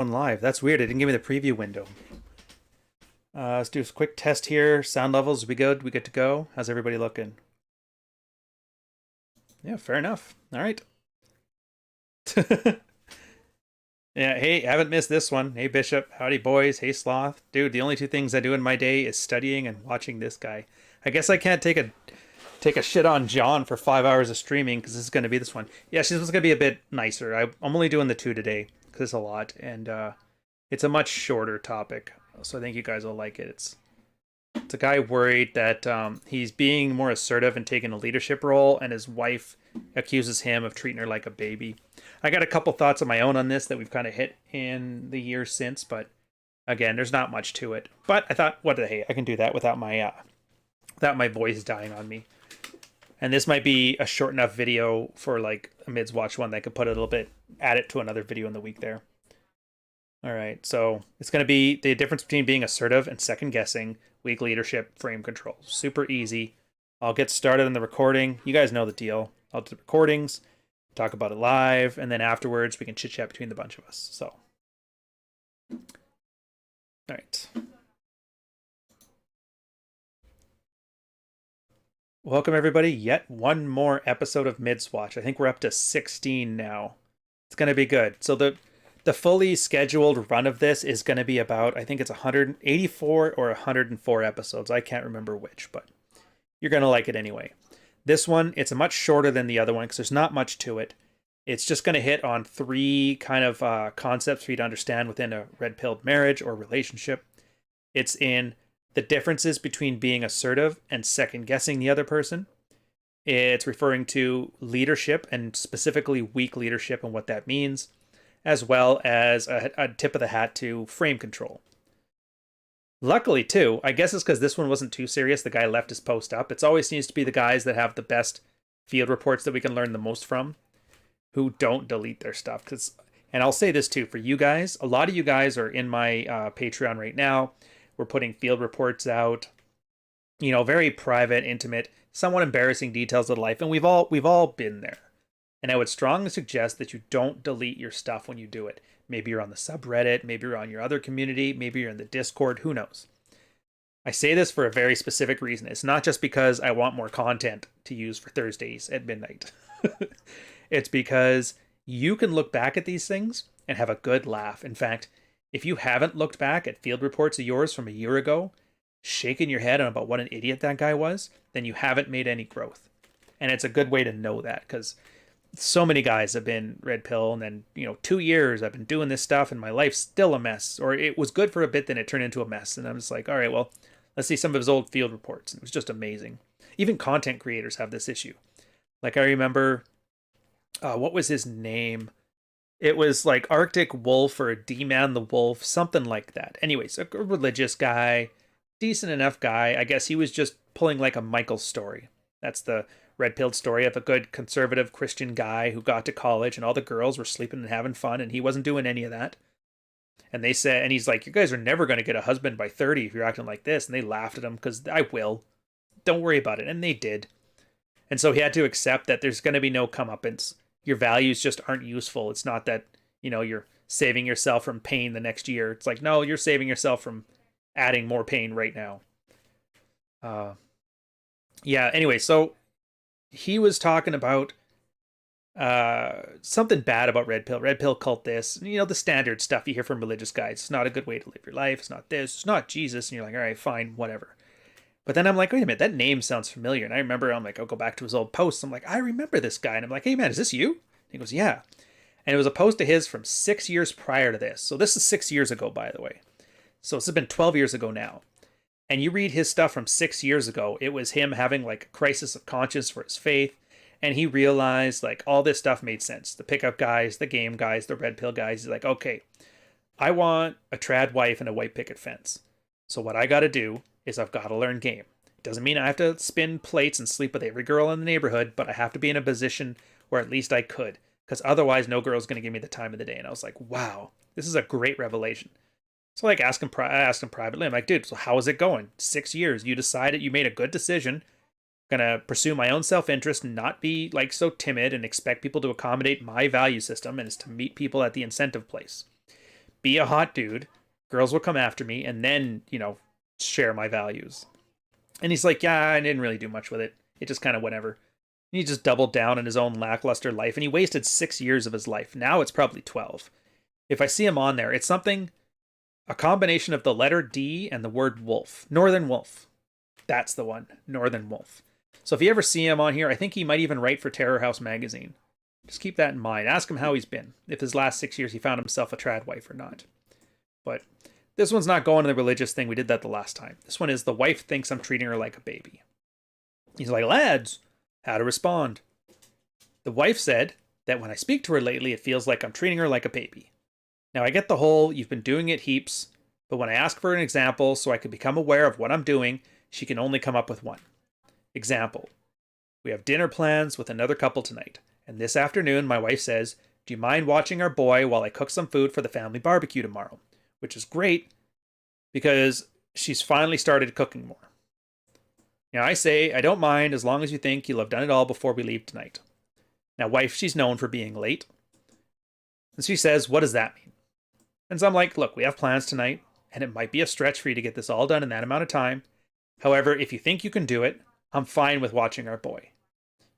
Live. That's weird. It didn't give me the preview window. Let's do a quick test here. Sound levels, we good? We good to go? How's everybody looking? Yeah, fair enough. All right. Yeah, hey, haven't missed this one. Hey, Bishop. Howdy, boys. Hey, Sloth. Dude, the only two things I do in my day is studying and watching this guy. I guess I can't take a shit on John for 5 hours of streaming because this is going to be this one. Yeah, she's going to be a bit nicer. I'm only doing the two today because it's a lot, and it's a much shorter topic. So I think you guys will like it. It's a guy worried that he's being more assertive and taking a leadership role, and his wife accuses him of treating her like a baby. I got a couple thoughts of my own on this that we've kind of hit in the years since, but again, there's not much to it. But I thought, what the hey, I can do that without my voice dying on me. And this might be a short enough video for like a mids watch one that I could put a little bit, add it to another video in the week there. All right, so it's going to be the difference between being assertive and second guessing, weak leadership, frame control. Super easy. I'll get started on the recording. You guys know the deal. I'll do the recordings, talk about it live, and then afterwards we can chit chat between the bunch of us. So, all right. Welcome everybody. Yet one more episode of Mids Watch. I think we're up to 16 now. It's going to be good. So the fully scheduled run of this is going to be about, I think it's 184 or 104 episodes. I can't remember which, but you're going to like it anyway. This one, it's much shorter than the other one because there's not much to it. It's just going to hit on three kind of concepts for you to understand within a red-pilled marriage or relationship. It's in the differences between being assertive and second-guessing the other person. It's referring to leadership and specifically weak leadership and what that means, as well as a tip of the hat to frame control. Luckily, too, I guess it's because this one wasn't too serious. The guy left his post up. It always seems to be the guys that have the best field reports that we can learn the most from who don't delete their stuff. And I'll say this, too, for you guys. A lot of you guys are in my Patreon right now. We're putting field reports out, you know, very private, intimate, somewhat embarrassing details of life. And we've all been there. And I would strongly suggest that you don't delete your stuff when you do it. Maybe you're on the subreddit, maybe you're on your other community, maybe you're in the Discord, who knows? I say this for a very specific reason. It's not just because I want more content to use for Thursdays at midnight. It's because you can look back at these things and have a good laugh. In fact, if you haven't looked back at field reports of yours from a year ago, shaking your head on about what an idiot that guy was, then you haven't made any growth. And it's a good way to know that because so many guys have been red pill and then, 2 years I've been doing this stuff and my life's still a mess, or it was good for a bit, then it turned into a mess. And I'm just like, all right, well, let's see some of his old field reports. And it was just amazing. Even content creators have this issue. Like I remember, what was his name? It was like Arctic Wolf or D-Man the Wolf, something like that. Anyways, a religious guy, decent enough guy. I guess he was just pulling like a Michael story. That's the red-pilled story of a good conservative Christian guy who got to college and all the girls were sleeping and having fun and he wasn't doing any of that. And they said, and he's like, you guys are never going to get a husband by 30 if you're acting like this. And they laughed at him because I will. Don't worry about it. And they did. And so he had to accept that there's going to be no comeuppance. Your values just aren't useful. It's not that, you're saving yourself from pain the next year. It's like, no, you're saving yourself from adding more pain right now. Yeah, anyway, so he was talking about something bad about red pill cult this, the standard stuff you hear from religious guys. It's not a good way to live your life. It's not this, it's not Jesus. And you're like, all right, fine, whatever. But then I'm like, wait a minute, that name sounds familiar. And I remember, I'm like, I'll go back to his old posts. I'm like, I remember this guy. And I'm like, hey man, is this you? And he goes, yeah. And it was a post of his from 6 years prior to this. So this is 6 years ago, by the way. So this has been 12 years ago now. And you read his stuff from 6 years ago, it was him having like a crisis of conscience for his faith. And he realized like all this stuff made sense. The pickup guys, the game guys, the red pill guys. He's like, okay, I want a trad wife and a white picket fence. So what I got to do is I've got to learn game. It doesn't mean I have to spin plates and sleep with every girl in the neighborhood, but I have to be in a position where at least I could. Because otherwise no girl's going to give me the time of the day. And I was like, wow, this is a great revelation. So like I asked him privately, I'm like, dude, so how is it going? 6 years, you decided, you made a good decision. Gonna pursue my own self-interest and not be like so timid and expect people to accommodate my value system, and is to meet people at the incentive place. be a hot dude, girls will come after me, and then, you know, share my values. And he's like, yeah, I didn't really do much with it. It just kind of whatever. And he just doubled down on his own lackluster life, and he wasted 6 years of his life. Now it's probably 12. If I see him on there, it's something, a combination of the letter D and the word wolf. Northern Wolf. That's the one. Northern Wolf. So if you ever see him on here, I think he might even write for Terror House magazine. Just keep that in mind. Ask him how he's been. If his last 6 years he found himself a trad wife or not. But this one's not going to the religious thing. We did that the last time. This one is the wife thinks I'm treating her like a baby. He's like, lads, how to respond. The wife said that when I speak to her lately, it feels like I'm treating her like a baby. Now I get the whole, you've been doing it heaps, but when I ask for an example so I can become aware of what I'm doing, she can only come up with one. Example. We have dinner plans with another couple tonight, and this afternoon my wife says, do you mind watching our boy while I cook some food for the family barbecue tomorrow? Which is great because she's finally started cooking more. Now I say, I don't mind as long as you think you'll have done it all before we leave tonight. Now wife, she's known for being late. And she says, what does that mean? And so I'm like, look, we have plans tonight, and it might be a stretch for you to get this all done in that amount of time. However, if you think you can do it, I'm fine with watching our boy.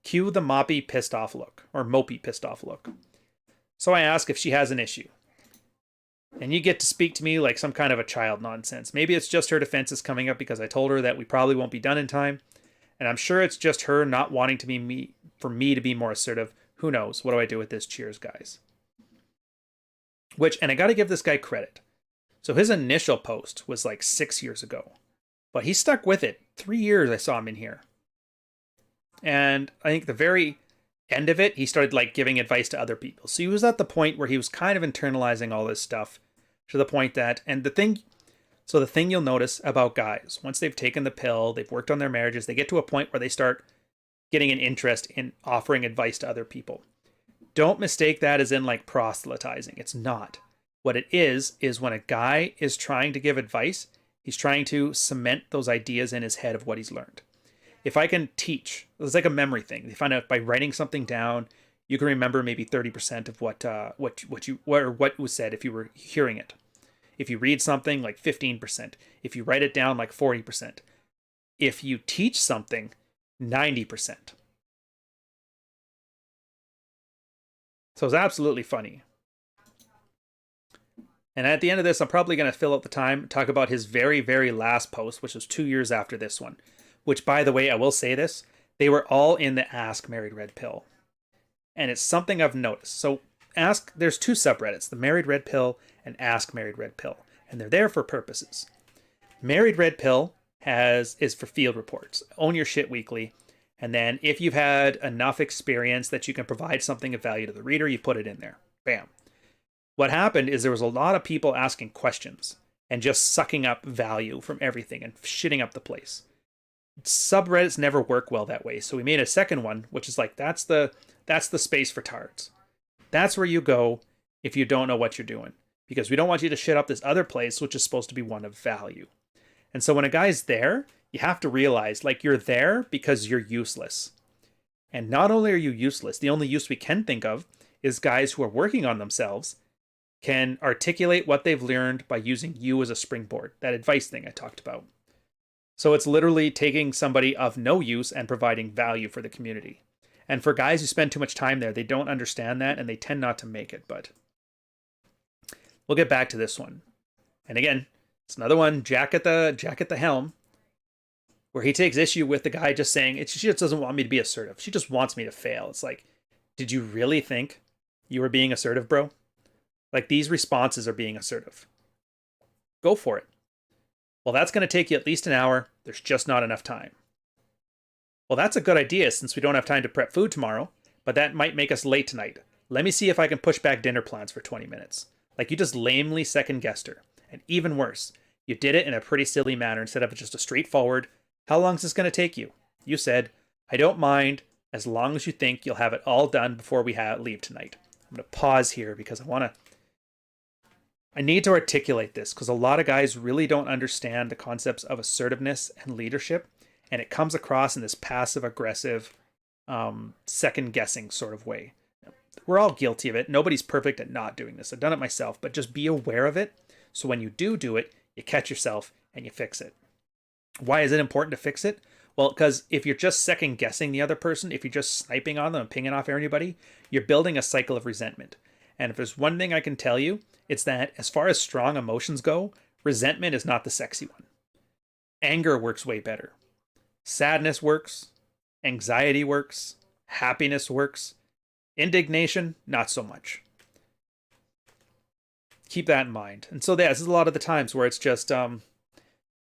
Cue the moppy pissed off look, or mopey pissed off look. So I ask if she has an issue. And you get to speak to me like some kind of a child nonsense. Maybe it's just her defenses coming up because I told her that we probably won't be done in time. And I'm sure it's just her not wanting to be me, for me to be more assertive. Who knows? What do I do with this? Cheers, guys. And I got to give this guy credit. So his initial post was like 6 years ago. But he stuck with it. 3 years I saw him in here. And I think the very end of it, he started like giving advice to other people. So he was at the point where he was kind of internalizing all this stuff to the point that, and the thing you'll notice about guys, once they've taken the pill, they've worked on their marriages, they get to a point where they start getting an interest in offering advice to other people. Don't mistake that as in like proselytizing. It's not. What it is when a guy is trying to give advice, he's trying to cement those ideas in his head of what he's learned. If I can teach, it's like a memory thing. They find out by writing something down, you can remember maybe 30% of what was said if you were hearing it. If you read something, like 15%. If you write it down, like 40%. If you teach something, 90%. So it's absolutely funny. And at the end of this, I'm probably going to fill out the time, talk about his very, very last post, which was 2 years after this one. Which, by the way, I will say this, they were all in the Ask Married Red Pill. And it's something I've noticed. So there's two subreddits, the Married Red Pill and Ask Married Red Pill. And they're there for purposes. Married Red Pill is for field reports. Own your shit weekly. And then if you've had enough experience that you can provide something of value to the reader, you put it in there. Bam. What happened is there was a lot of people asking questions and just sucking up value from everything and shitting up the place. Subreddits never work well that way. So we made a second one, which is like, that's the space for tards. That's where you go if you don't know what you're doing. Because we don't want you to shit up this other place, which is supposed to be one of value. And so when a guy's there, you have to realize, like, you're there because you're useless. And not only are you useless, the only use we can think of is guys who are working on themselves can articulate what they've learned by using you as a springboard. That advice thing I talked about. So it's literally taking somebody of no use and providing value for the community. And for guys who spend too much time there, they don't understand that and they tend not to make it. But we'll get back to this one. And again, it's another one, Jack at the helm, where he takes issue with the guy just saying, she just doesn't want me to be assertive. She just wants me to fail. It's like, did you really think you were being assertive, bro? Like, these responses are being assertive. Go for it. Well, that's going to take you at least an hour. There's just not enough time. Well, that's a good idea since we don't have time to prep food tomorrow, but that might make us late tonight. Let me see if I can push back dinner plans for 20 minutes. Like, you just lamely second-guessed her. And even worse, you did it in a pretty silly manner instead of just a straightforward, how long is this going to take you? You said, I don't mind as long as you think you'll have it all done before we leave tonight. I'm going to pause here because I need to articulate this because a lot of guys really don't understand the concepts of assertiveness and leadership, and it comes across in this passive-aggressive, second-guessing sort of way. we're all guilty of it. Nobody's perfect at not doing this. I've done it myself, but just be aware of it. So when you do it, you catch yourself and you fix it. Why is it important to fix it? Well, because if you're just second guessing the other person, if you're just sniping on them and pinging off everybody, you're building a cycle of resentment. And if there's one thing I can tell you, it's that as far as strong emotions go, resentment is not the sexy one. Anger works way better. Sadness works. Anxiety works. Happiness works. Indignation, not so much. Keep that in mind. And so this is a lot of the times where it's just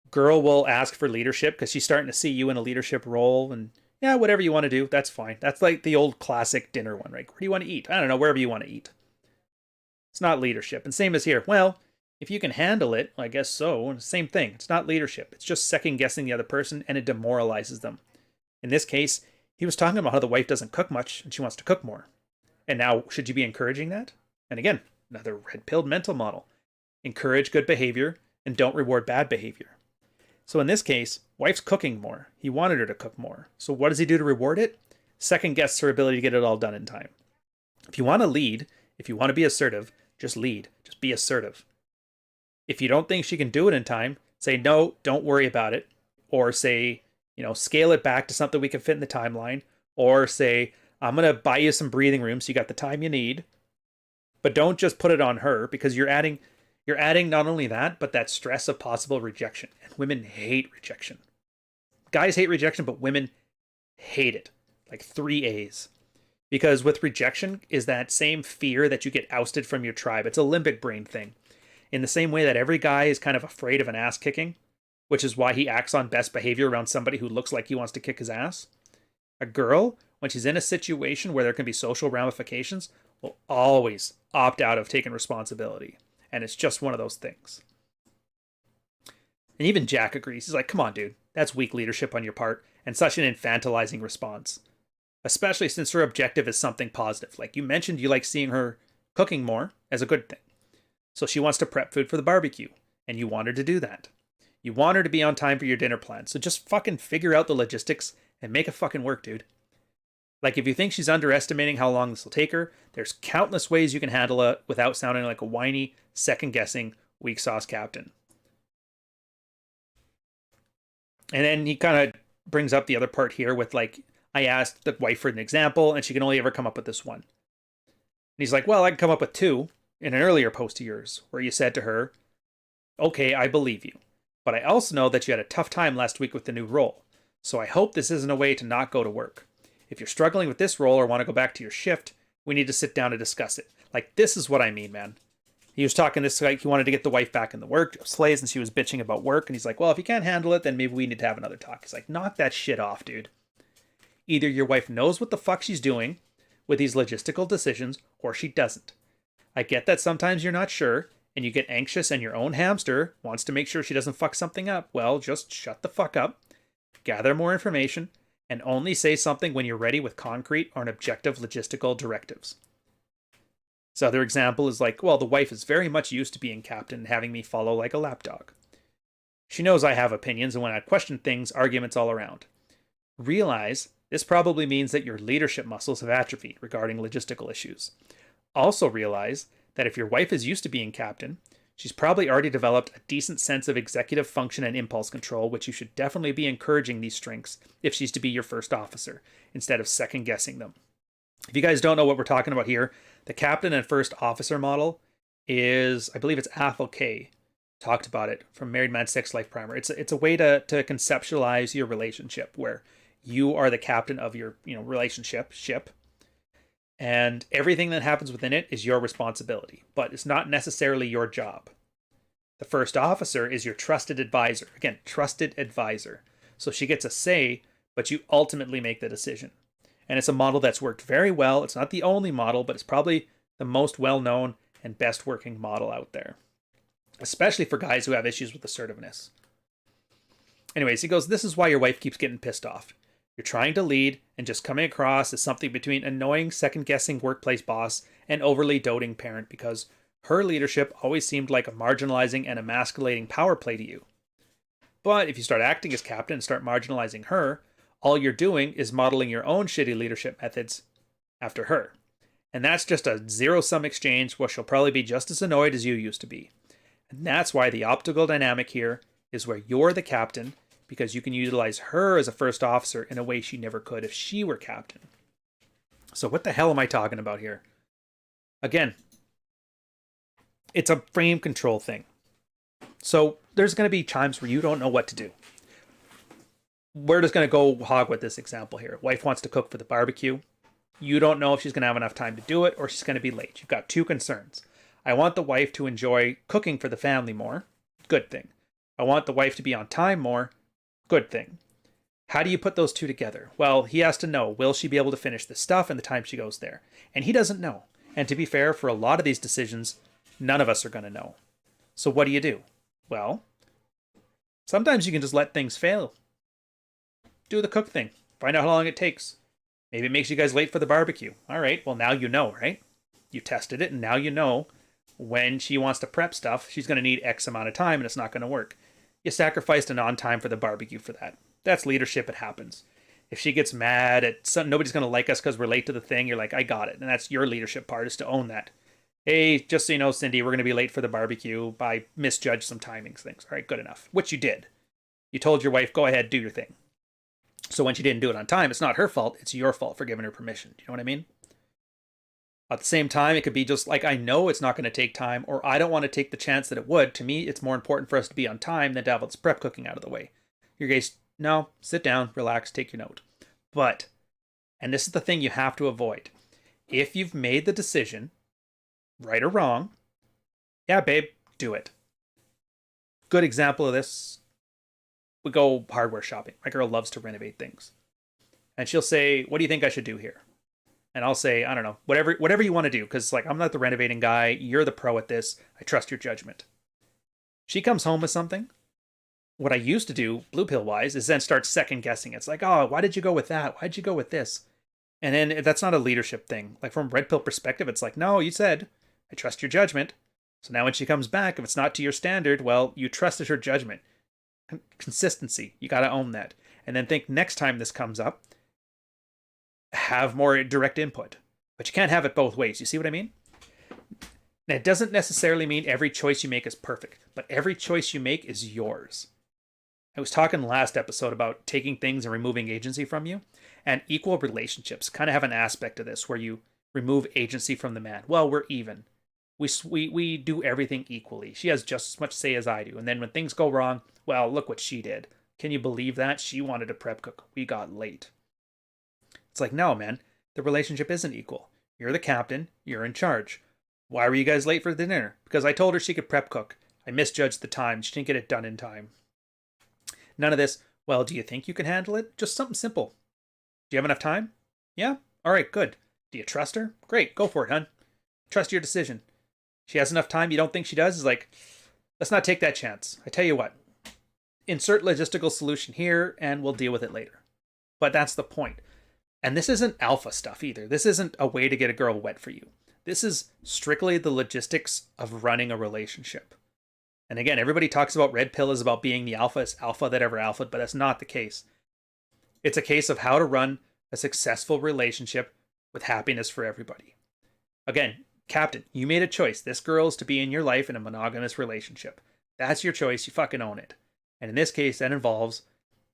girl will ask for leadership because she's starting to see you in a leadership role, and yeah, whatever you want to do, that's fine. That's like the old classic dinner one, right? Where do you want to eat? I don't know, wherever you want to eat. It's not leadership. And same as here. Well, if you can handle it, I guess so. Same thing. It's not leadership. It's just second guessing the other person, and it demoralizes them. In this case, he was talking about how the wife doesn't cook much and she wants to cook more. And now, should you be encouraging that? And again, another red-pilled mental model. Encourage good behavior and don't reward bad behavior. So in this case, wife's cooking more. He wanted her to cook more. So what does he do to reward it? Second guess her ability to get it all done in time. If you want to lead, if you want to be assertive, just lead. Just be assertive. If you don't think she can do it in time, say, no, don't worry about it. Or say, scale it back to something we can fit in the timeline. Or say, I'm going to buy you some breathing room so you got the time you need. But don't just put it on her, because you're adding not only that, but that stress of possible rejection. And women hate rejection. Guys hate rejection, but women hate it. Like 3 A's. Because with rejection is that same fear that you get ousted from your tribe. It's a limbic brain thing. In the same way that every guy is kind of afraid of an ass kicking, which is why he acts on best behavior around somebody who looks like he wants to kick his ass. A girl, when she's in a situation where there can be social ramifications, will always opt out of taking responsibility. And it's just one of those things. And even Jack agrees. He's like, come on, dude. That's weak leadership on your part and such an infantilizing response. Especially since her objective is something positive. Like you mentioned, you like seeing her cooking more as a good thing. So she wants to prep food for the barbecue. And you want her to do that. You want her to be on time for your dinner plan. So just fucking figure out the logistics and make it fucking work, dude. Like, if you think she's underestimating how long this will take her, there's countless ways you can handle it without sounding like a whiny, second-guessing, weak sauce captain. And then he kind of brings up the other part here with, like, I asked the wife for an example, and she can only ever come up with this one. And he's like, well, I can come up with 2 in an earlier post of yours, where you said to her, okay, I believe you, but I also know that you had a tough time last week with the new role, so I hope this isn't a way to not go to work. If you're struggling with this role or want to go back to your shift, we need to sit down and discuss it. Like, this is what I mean, man. He was talking this like he wanted to get the wife back in the workplace and she was bitching about work. And he's like, well, if you can't handle it, then maybe we need to have another talk. He's like, knock that shit off, dude. Either your wife knows what the fuck she's doing with these logistical decisions or she doesn't. I get that sometimes you're not sure and you get anxious and your own hamster wants to make sure she doesn't fuck something up. Well, just shut the fuck up, gather more information, and only say something when you're ready with concrete or an objective logistical directives. This other example is like, well, the wife is very much used to being captain and having me follow like a lapdog. She knows I have opinions, and when I question things, arguments all around. Realize this probably means that your leadership muscles have atrophied regarding logistical issues. Also realize that if your wife is used to being captain, she's probably already developed a decent sense of executive function and impulse control, which you should definitely be encouraging these strengths if she's to be your first officer, instead of second guessing them. If you guys don't know what we're talking about here, the captain and first officer model is, I believe it's Athol K. talked about it from Married Man 6 Life Primer. It's a way to conceptualize your relationship where you are the captain of your relationship, and everything that happens within it is your responsibility, but it's not necessarily your job. The first officer is your trusted advisor. Again, trusted advisor. So she gets a say, but you ultimately make the decision. And it's a model that's worked very well. It's not the only model, but it's probably the most well-known and best working model out there, especially for guys who have issues with assertiveness. Anyways, he goes, this is why your wife keeps getting pissed off. You're trying to lead and just coming across as something between annoying second-guessing workplace boss and overly doting parent because her leadership always seemed like a marginalizing and emasculating power play to you. But if you start acting as captain and start marginalizing her, all you're doing is modeling your own shitty leadership methods after her. And that's just a zero-sum exchange where she'll probably be just as annoyed as you used to be. And that's why the optical dynamic here is where you're the captain, because you can utilize her as a first officer in a way she never could if she were captain. So what the hell am I talking about here? Again, it's a frame control thing. So there's going to be times where you don't know what to do. We're just going to go hog with this example here. Wife wants to cook for the barbecue. You don't know if she's going to have enough time to do it or she's going to be late. You've got two concerns. I want the wife to enjoy cooking for the family more. Good thing. I want the wife to be on time more. Good thing. How do you put those two together? Well, he has to know, will she be able to finish the stuff in the time she goes there? And he doesn't know. And to be fair, for a lot of these decisions, none of us are going to know. So what do? Well, sometimes you can just let things fail. Do the cook thing. Find out how long it takes. Maybe it makes you guys late for the barbecue. All right, well, now you know, right? You tested it, and now you know when she wants to prep stuff, she's going to need X amount of time, and it's not going to work. You sacrificed an on time for the barbecue for that. That's leadership. It happens. If she gets mad at nobody's going to like us because we're late to the thing, you're like, I got it. And that's your leadership part, is to own that. Hey, just so you know, Cindy, we're going to be late for the barbecue. I misjudged some timings things. All right, good enough. Which you did. You told your wife, go ahead, do your thing. So when she didn't do it on time, it's not her fault. It's your fault for giving her permission. Do you know what I mean? At the same time, it could be just like, I know it's not going to take time, or I don't want to take the chance that it would. To me, it's more important for us to be on time than to have this prep cooking out of the way. Your guys, no, sit down, relax, take your note. But, and this is the thing you have to avoid. If you've made the decision, right or wrong, yeah, babe, do it. Good example of this, we go hardware shopping. My girl loves to renovate things. And she'll say, what do you think I should do here? And I'll say, I don't know, whatever you want to do. Because like, I'm not the renovating guy. You're the pro at this. I trust your judgment. She comes home with something. What I used to do, blue pill wise, is then start second guessing. It's like, oh, why did you go with that? Why'd you go with this? And then that's not a leadership thing. Like from red pill perspective, it's like, no, you said, I trust your judgment. So now when she comes back, if it's not to your standard, well, you trusted her judgment. Consistency. You got to own that. And then think next time this comes up, have more direct input. But you can't have it both ways. You see what I mean? Now, it doesn't necessarily mean every choice you make is perfect, but every choice you make is yours. I was talking last episode about taking things and removing agency from you, and equal relationships kind of have an aspect of this where you remove agency from the man. Well, we're even. We do everything equally. She has just as much say as I do. And then when things go wrong, well, look what she did. Can you believe that? She wanted to prep cook. We got late. It's like, no, man, the relationship isn't equal. You're the captain. You're in charge. Why were you guys late for the dinner? Because I told her she could prep cook. I misjudged the time. She didn't get it done in time. None of this, well, do you think you can handle it? Just something simple. Do you have enough time? Yeah? All right, good. Do you trust her? Great, go for it, hun. Trust your decision. She has enough time you don't think she does? Is like, let's not take that chance. I tell you what, insert logistical solution here and we'll deal with it later. But that's the point. And this isn't alpha stuff either. This isn't a way to get a girl wet for you. This is strictly the logistics of running a relationship. And again, everybody talks about red pill is about being the alphast alpha that ever alphaed, but that's not the case. It's a case of how to run a successful relationship with happiness for everybody. Again, captain, you made a choice. This girl is to be in your life in a monogamous relationship. That's your choice. You fucking own it. And in this case, that involves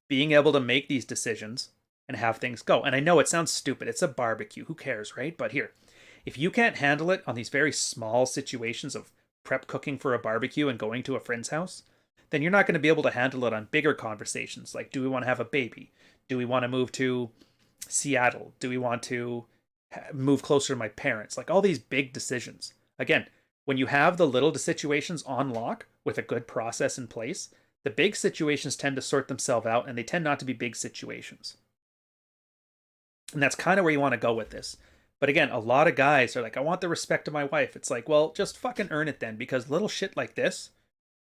being able to make these decisions and have things go. And I know it sounds stupid. It's a barbecue. Who cares, right? But here, if you can't handle it on these very small situations of prep cooking for a barbecue and going to a friend's house, then you're not going to be able to handle it on bigger conversations. Like, do we want to have a baby? Do we want to move to Seattle? Do we want to move closer to my parents? Like all these big decisions. Again, when you have the little situations on lock with a good process in place, the big situations tend to sort themselves out and they tend not to be big situations. And that's kind of where you want to go with this. But again, a lot of guys are like, I want the respect of my wife. It's like, well, just fucking earn it then, because little shit like this,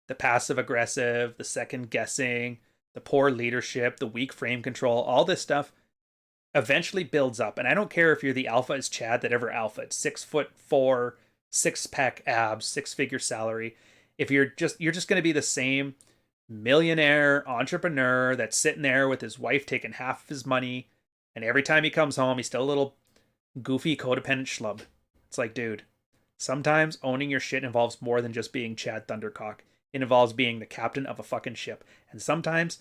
the passive aggressive, the second guessing, the poor leadership, the weak frame control, all this stuff eventually builds up. And I don't care if you're the alpha as Chad that ever alphaed, 6'4", 6-pack abs, 6-figure salary. If you're just going to be the same millionaire entrepreneur that's sitting there with his wife taking half of his money, and every time he comes home, he's still a little goofy codependent schlub. It's like, dude, sometimes owning your shit involves more than just being Chad Thundercock. It involves being the captain of a fucking ship. And sometimes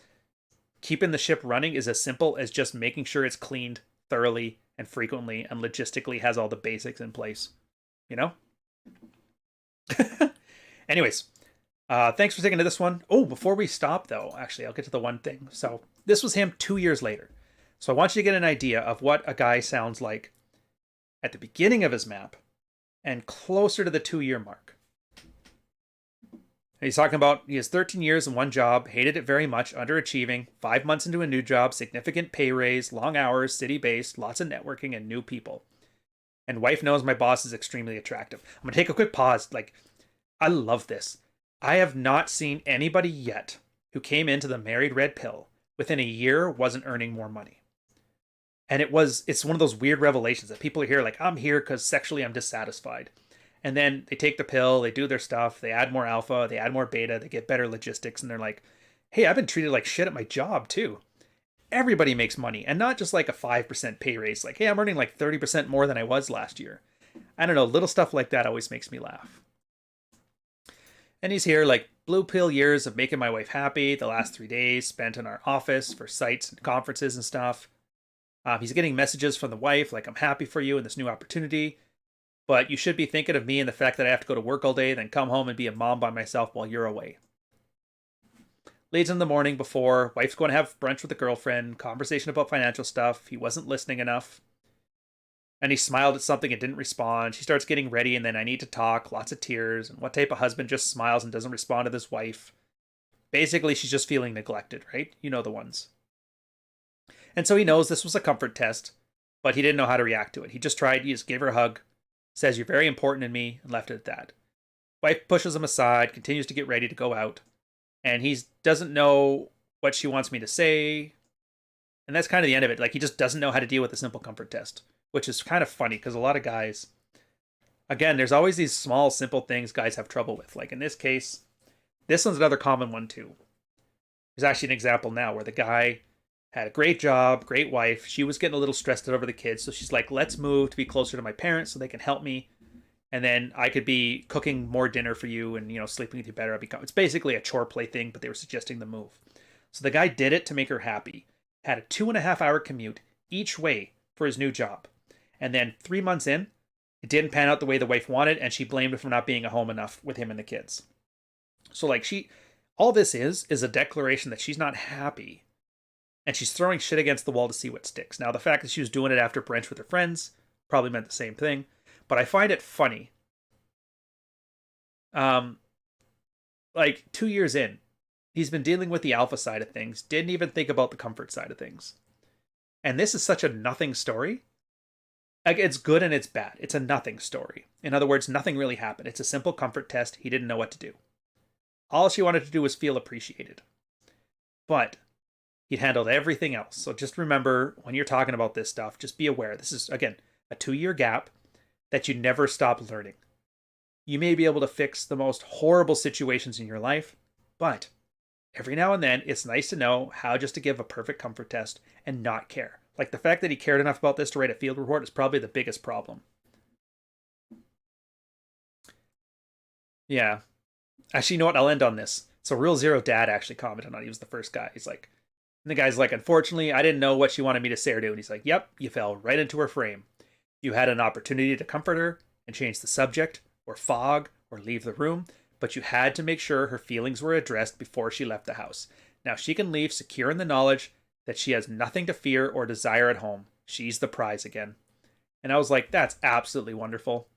keeping the ship running is as simple as just making sure it's cleaned thoroughly and frequently and logistically has all the basics in place. You know? Anyways, thanks for sticking to this one. Oh, before we stop, though, actually, I'll get to the one thing. So this was him 2 years later. So I want you to get an idea of what a guy sounds like at the beginning of his map and closer to the 2-year mark. And he's talking about he has 13 years in one job, hated it very much, underachieving, 5 months into a new job, significant pay raise, long hours, city-based, lots of networking, and new people. And wife knows my boss is extremely attractive. I'm going to take a quick pause. Like, I love this. I have not seen anybody yet who came into the married red pill within a year wasn't earning more money. And it's one of those weird revelations that people hear, like, I'm here because sexually I'm dissatisfied. And then they take the pill, they do their stuff, they add more alpha, they add more beta, they get better logistics, and they're like, hey, I've been treated like shit at my job too. Everybody makes money, and not just like a 5% pay raise. Like, hey, I'm earning like 30% more than I was last year. I don't know, little stuff like that always makes me laugh. And he's here, like, blue pill years of making my wife happy, the last 3 days spent in our office for sites and conferences and stuff. He's getting messages from the wife, like, I'm happy for you in this new opportunity, but you should be thinking of me and the fact that I have to go to work all day, then come home and be a mom by myself while you're away. Leads in the morning before, wife's going to have brunch with a girlfriend, conversation about financial stuff, he wasn't listening enough. And he smiled at something and didn't respond. She starts getting ready, and then I need to talk, lots of tears. And what type of husband just smiles and doesn't respond to his wife? Basically, she's just feeling neglected, right? You know the ones. And so he knows this was a comfort test, but he didn't know how to react to it. He just gave her a hug, says, you're very important in me, and left it at that. Wife pushes him aside, continues to get ready to go out, and he doesn't know what she wants me to say. And that's kind of the end of it. Like, he just doesn't know how to deal with a simple comfort test, which is kind of funny because a lot of guys, again, there's always these small, simple things guys have trouble with. Like in this case, this one's another common one too. There's actually an example now where the guy had a great job, great wife. She was getting a little stressed out over the kids. So she's like, let's move to be closer to my parents so they can help me. And then I could be cooking more dinner for you and, sleeping with you better. It's basically a chore play thing, but they were suggesting the move. So the guy did it to make her happy. Had a 2.5-hour commute each way for his new job. And then 3 months in, it didn't pan out the way the wife wanted, and she blamed him for not being at home enough with him and the kids. So like all this is a declaration that she's not happy. And she's throwing shit against the wall to see what sticks. Now, the fact that she was doing it after brunch with her friends probably meant the same thing. But I find it funny. Like 2 years in, he's been dealing with the alpha side of things, didn't even think about the comfort side of things. And this is such a nothing story. Like, it's good and it's bad. It's a nothing story. In other words, nothing really happened. It's a simple comfort test. He didn't know what to do. All she wanted to do was feel appreciated. But he'd handled everything else. So just remember, when you're talking about this stuff, just be aware. This is, again, a 2-year gap that you never stop learning. You may be able to fix the most horrible situations in your life, but every now and then, it's nice to know how just to give a perfect comfort test and not care. Like, the fact that he cared enough about this to write a field report is probably the biggest problem. Yeah. Actually, you know what? I'll end on this. So Real Zero Dad actually commented on it. He was the first guy. He's like, and the guy's like, unfortunately, I didn't know what she wanted me to say or do. And he's like, yep, you fell right into her frame. You had an opportunity to comfort her and change the subject or fog or leave the room, but you had to make sure her feelings were addressed before she left the house. Now she can leave secure in the knowledge that she has nothing to fear or desire at home. She's the prize again. And I was like, that's absolutely wonderful.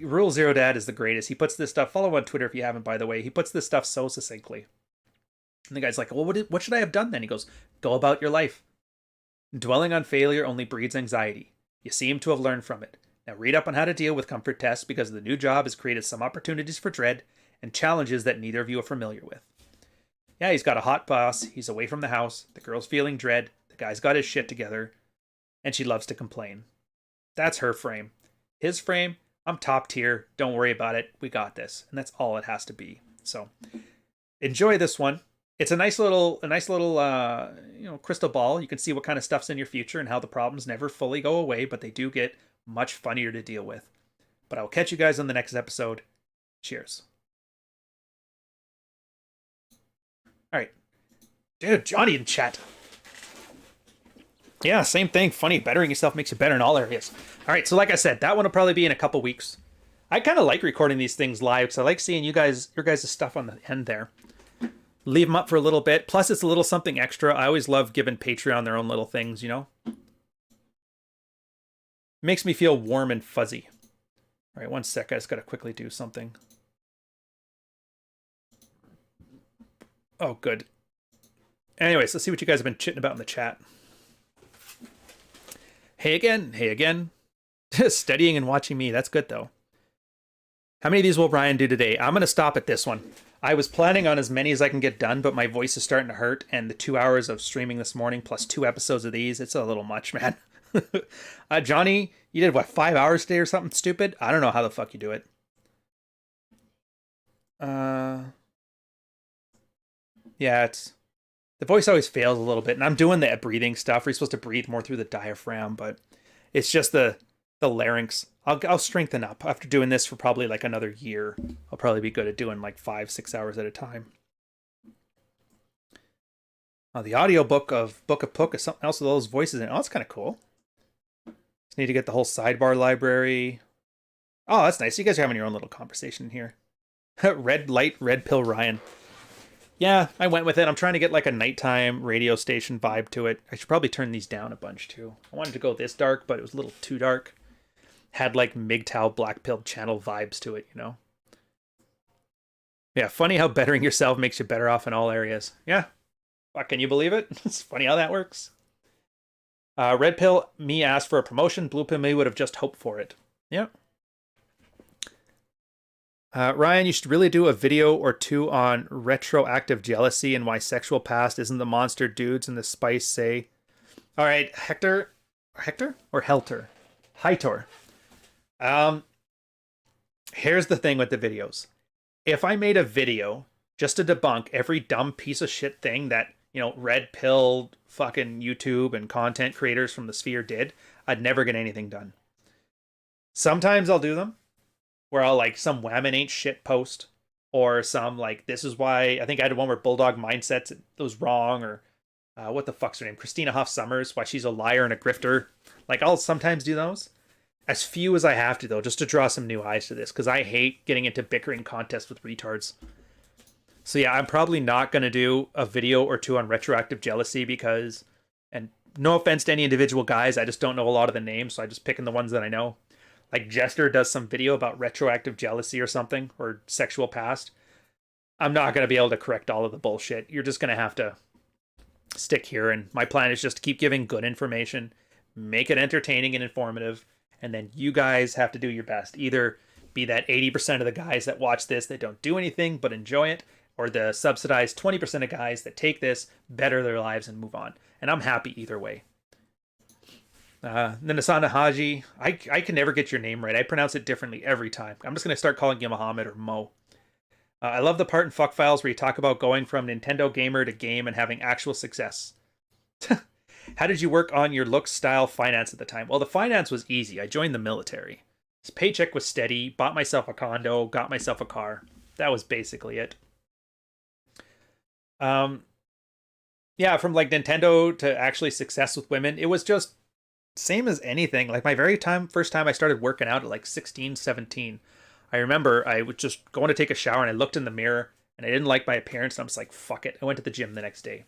Rule Zero Dad is the greatest. He puts this stuff, follow him on Twitter if you haven't, by the way. He puts this stuff so succinctly. And the guy's like, well, what should I have done then? He goes, go about your life. Dwelling on failure only breeds anxiety. You seem to have learned from it. Now read up on how to deal with comfort tests because the new job has created some opportunities for dread and challenges that neither of you are familiar with. Yeah, he's got a hot boss. He's away from the house. The girl's feeling dread. The guy's got his shit together. And she loves to complain. That's her frame. His frame, I'm top tier. Don't worry about it. We got this. And that's all it has to be. So enjoy this one. It's a nice little crystal ball. You can see what kind of stuff's in your future and how the problems never fully go away, but they do get much funnier to deal with. But I will catch you guys on the next episode. Cheers. All right. Dude, Johnny in chat. Yeah, same thing. Funny. Bettering yourself makes you better in all areas. All right, so like I said, that one will probably be in a couple weeks. I kind of like recording these things live because I like seeing your guys' stuff on the end there. Leave them up for a little bit. Plus, it's a little something extra. I always love giving Patreon their own little things, you know? Makes me feel warm and fuzzy. All right, 1 sec. I just got to quickly do something. Oh, good. Anyways, let's see what you guys have been chitting about in the chat. Hey again. Hey again. Studying and watching me. That's good, though. How many of these will Ryan do today? I'm going to stop at this one. I was planning on as many as I can get done, but my voice is starting to hurt, and the 2 hours of streaming this morning plus 2 episodes of these, it's a little much, man. Johnny, you did, what, 5 hours today or something stupid? I don't know how the fuck you do it. Yeah, it's... The voice always fails a little bit, and I'm doing the breathing stuff. We're supposed to breathe more through the diaphragm, but it's just the larynx. I'll strengthen up after doing this for probably like another year. I'll probably be good at doing like 5-6 hours at a time. The audiobook of Book of Puck is something else with all those voices in it. Oh, that's kind of cool. Just need to get the whole sidebar library. Oh, that's nice. You guys are having your own little conversation here. Red light, red pill Ryan. Yeah, I went with it. I'm trying to get like a nighttime radio station vibe to it. I should probably turn these down a bunch too. I wanted to go this dark, but it was a little too dark. Had like MGTOW black pill channel vibes to it, you know? Yeah, funny how bettering yourself makes you better off in all areas. Yeah. Fuck, can you believe it? It's funny how that works. Red pill, me asked for a promotion. Blue pill, me would have just hoped for it. Yeah. Ryan, you should really do a video or two on retroactive jealousy and why sexual past isn't the monster dudes in the spice say. All right, Hector or Helter? Hitor. Here's the thing with the videos. If I made a video just to debunk every dumb piece of shit thing that, you know, red pill fucking YouTube and content creators from the sphere did, I'd never get anything done. Sometimes I'll do them, where I'll like some whammon ain't shit post, or some like, this is why, I think I had one where Bulldog Mindsets it was wrong, or what the fuck's her name? Christina Hoff Summers, why she's a liar and a grifter. Like, I'll sometimes do those. As few as I have to, though, just to draw some new eyes to this, because I hate getting into bickering contests with retards. So yeah, I'm probably not going to do a video or two on retroactive jealousy because, and no offense to any individual guys, I just don't know a lot of the names, so I'm just picking the ones that I know. Like Jester does some video about retroactive jealousy or something, or sexual past. I'm not going to be able to correct all of the bullshit. You're just going to have to stick here, and my plan is just to keep giving good information, make it entertaining and informative, and then you guys have to do your best. Either be that 80% of the guys that watch this that don't do anything but enjoy it, or the subsidized 20% of guys that take this, better their lives, and move on. And I'm happy either way. Then Asana Haji, I can never get your name right. I pronounce it differently every time. I'm just going to start calling you Muhammad or Mo. I love the part in Fuck Files where you talk about going from Nintendo gamer to game and having actual success. How did you work on your look, style, finance at the time? Well, the finance was easy. I joined the military. His paycheck was steady, bought myself a condo, got myself a car. That was basically it. Yeah, from like Nintendo to actually success with women, it was just same as anything. Like my first time I started working out at like 16, 17. I remember I was just going to take a shower and I looked in the mirror and I didn't like my appearance. And I was like, fuck it. I went to the gym the next day.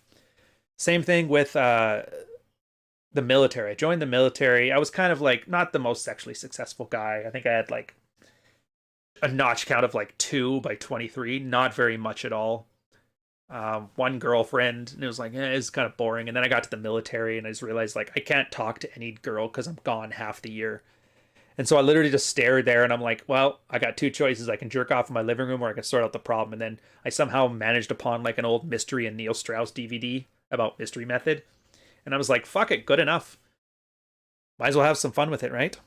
Same thing with the military. I joined the military. I was kind of like not the most sexually successful guy. I think I had like a notch count of like 2 by 23. Not very much at all. One girlfriend, and it was like, it's kind of boring. And then I got to the military and I just realized like I can't talk to any girl because I'm gone half the year. And so I literally just stared there and I'm like, well, I got 2 choices. I can jerk off in my living room or I can sort out the problem. And then I somehow managed upon like an old Mystery and Neil Strauss DVD about Mystery Method. And I was like, fuck it, good enough. Might as well have some fun with it, right?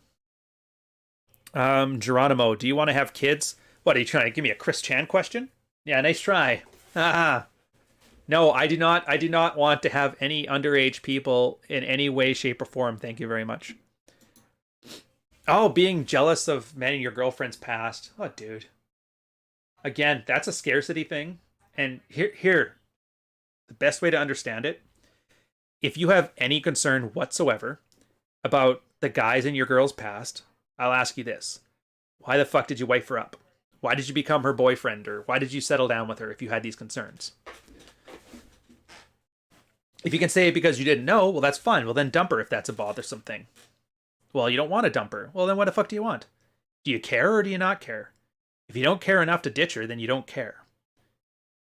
Geronimo, do you want to have kids? What, are you trying to give me a Chris Chan question? Yeah, nice try. No, I do not. I do not want to have any underage people in any way, shape, or form. Thank you very much. Oh, being jealous of men in your girlfriend's past. Oh, dude. Again, that's a scarcity thing. And here, the best way to understand it, if you have any concern whatsoever about the guys in your girl's past, I'll ask you this. Why the fuck did you wife her up? Why did you become her boyfriend? Or why did you settle down with her if you had these concerns? If you can say it because you didn't know, well, that's fine. Well, then dump her if that's a bothersome thing. Well, you don't want to dump her. Well, then what the fuck do you want? Do you care or do you not care? If you don't care enough to ditch her, then you don't care.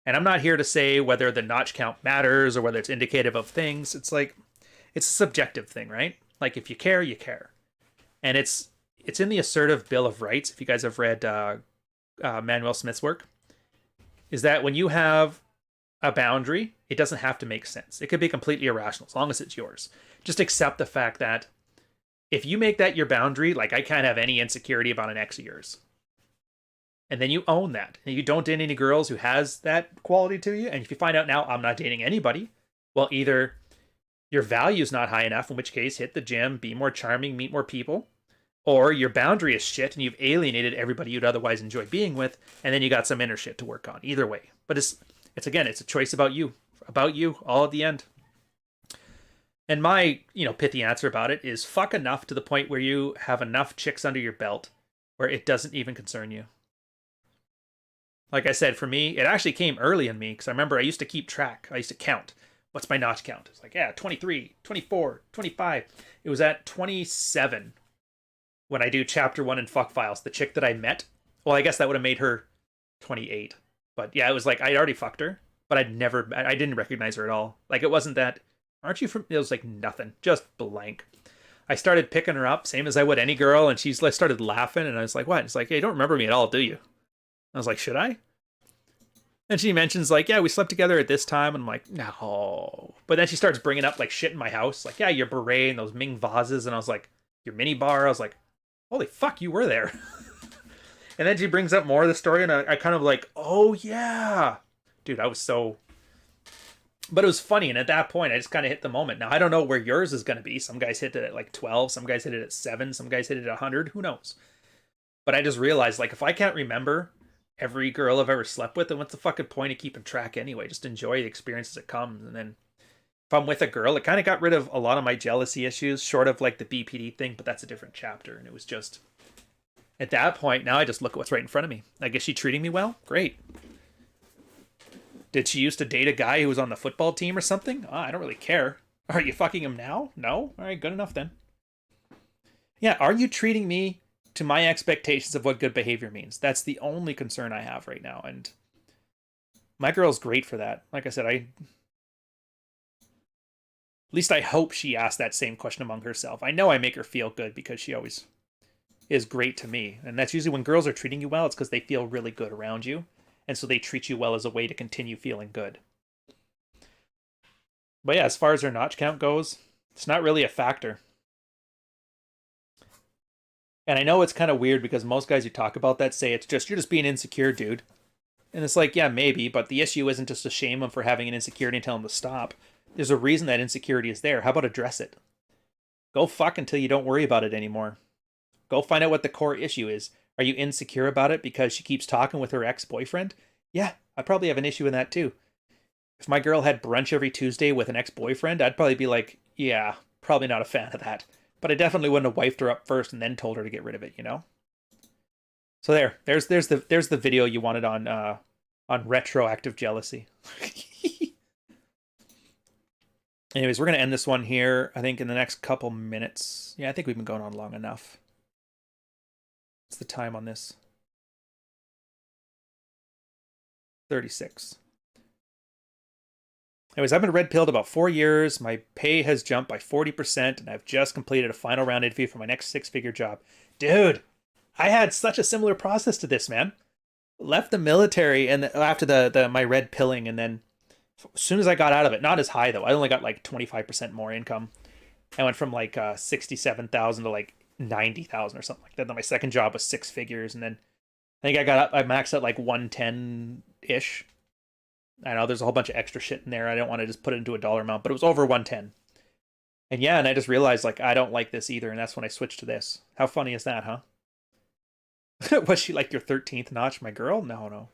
And I'm not here to say whether the notch count matters or whether it's indicative of things. It's like, it's a subjective thing, right? Like if you care, you care. And it's in the Assertive Bill of Rights. If you guys have read Manuel Smith's work, is that when you have a boundary, it doesn't have to make sense. It could be completely irrational as long as it's yours. Just accept the fact that if you make that your boundary, like I can't have any insecurity about an ex of yours. And then you own that. And you don't date any girls who has that quality to you. And if you find out now I'm not dating anybody, well, either your value's not high enough, in which case hit the gym, be more charming, meet more people, or your boundary is shit and you've alienated everybody you'd otherwise enjoy being with, and then you got some inner shit to work on. Either way. But it's again, it's a choice about you all at the end. And my, pithy answer about it is fuck enough to the point where you have enough chicks under your belt where it doesn't even concern you. Like I said, for me, it actually came early in me because I remember I used to keep track. I used to count. What's my notch count? It's like, 23, 24, 25. It was at 27 when I do chapter 1 in Fuck Files. The chick that I met, well, I guess that would have made her 28. But yeah, it was like I'd already fucked her, but I didn't recognize her at all. Like it wasn't that, aren't you from, it was like nothing, just blank. I started picking her up, same as I would any girl, and she's like started laughing, and I was like, what? It's like, hey, you don't remember me at all, do you? I was like, should I? And she mentions like, yeah, we slept together at this time. And I'm like, no. But then she starts bringing up like shit in my house. Like, yeah, your beret and those Ming vases. And I was like, your mini bar. I was like, holy fuck, you were there. And then she brings up more of the story. And I kind of like, oh yeah. Dude, I was so... But it was funny. And at that point, I just kind of hit the moment. Now, I don't know where yours is going to be. Some guys hit it at like 12. Some guys hit it at 7. Some guys hit it at 100. Who knows? But I just realized like if I can't remember every girl I've ever slept with, then what's the fucking point of keeping track anyway? Just enjoy the experience as it comes. And then if I'm with a girl, it kind of got rid of a lot of my jealousy issues, short of like the BPD thing, but that's a different chapter. And it was just, at that point, now I just look at what's right in front of me. Like, is she treating me well? Great. Did she used to date a guy who was on the football team or something? I don't really care. Are you fucking him now? No? All right, good enough then. Yeah, are you treating me to my expectations of what good behavior means? That's the only concern I have right now. And my girl's great for that. Like I said, at least I hope she asked that same question among herself. I know I make her feel good because she always is great to me. And that's usually when girls are treating you well, it's because they feel really good around you. And so they treat you well as a way to continue feeling good. But yeah, as far as her notch count goes, it's not really a factor. And I know it's kind of weird because most guys who talk about that say it's just, you're just being insecure, dude. And it's like, yeah, maybe, but the issue isn't just to shame them for having an insecurity and tell them to stop. There's a reason that insecurity is there. How about address it? Go fuck until you don't worry about it anymore. Go find out what the core issue is. Are you insecure about it because she keeps talking with her ex-boyfriend? Yeah, I probably have an issue in that too. If my girl had brunch every Tuesday with an ex-boyfriend, I'd probably be like, yeah, probably not a fan of that. But I definitely wouldn't have wifed her up first and then told her to get rid of it, you know? So there's the video you wanted on retroactive jealousy. Anyways, we're gonna end this one here, I think in the next couple minutes. Yeah, I think we've been going on long enough. What's the time on this? 36. Anyways, I've been red pilled about 4 years. My pay has jumped by 40%, and I've just completed a final round interview for my next 6-figure job. Dude, I had such a similar process to this, man. Left the military and after my red pilling, and then as soon as I got out of it, not as high though. I only got like 25% more income. I went from like 67,000 to like 90,000 or something like that. Then my second job was 6 figures, and then I think I maxed out like 110-ish. I know there's a whole bunch of extra shit in there. I don't want to just put it into a dollar amount, but it was over 110. And yeah, and I just realized like I don't like this either, and that's when I switched to this. How funny is that, huh? Was she like your 13th notch, my girl? No, no.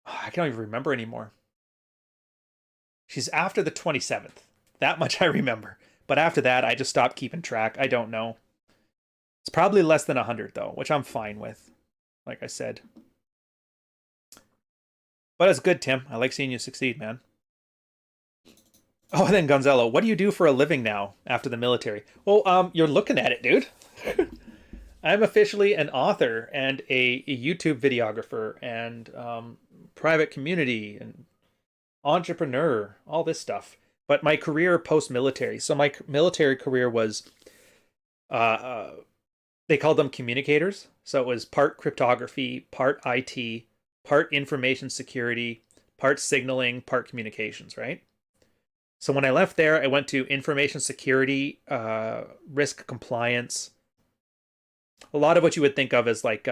Oh, I can't even remember anymore. She's after the 27th. That much I remember. But after that, I just stopped keeping track. I don't know. It's probably less than 100 though, which I'm fine with. Like I said. But it's good, Tim. I like seeing you succeed, man. Oh, and then Gonzalo, what do you do for a living now after the military? Well, you're looking at it, dude. I'm officially an author and a YouTube videographer and private community and entrepreneur, all this stuff. But my career post-military. So my military career was, uh, uh, they called them communicators. So it was part cryptography, part IT, part information security, part signaling, part communications, right? So when I left there, I went to information security, risk compliance, a lot of what you would think of as like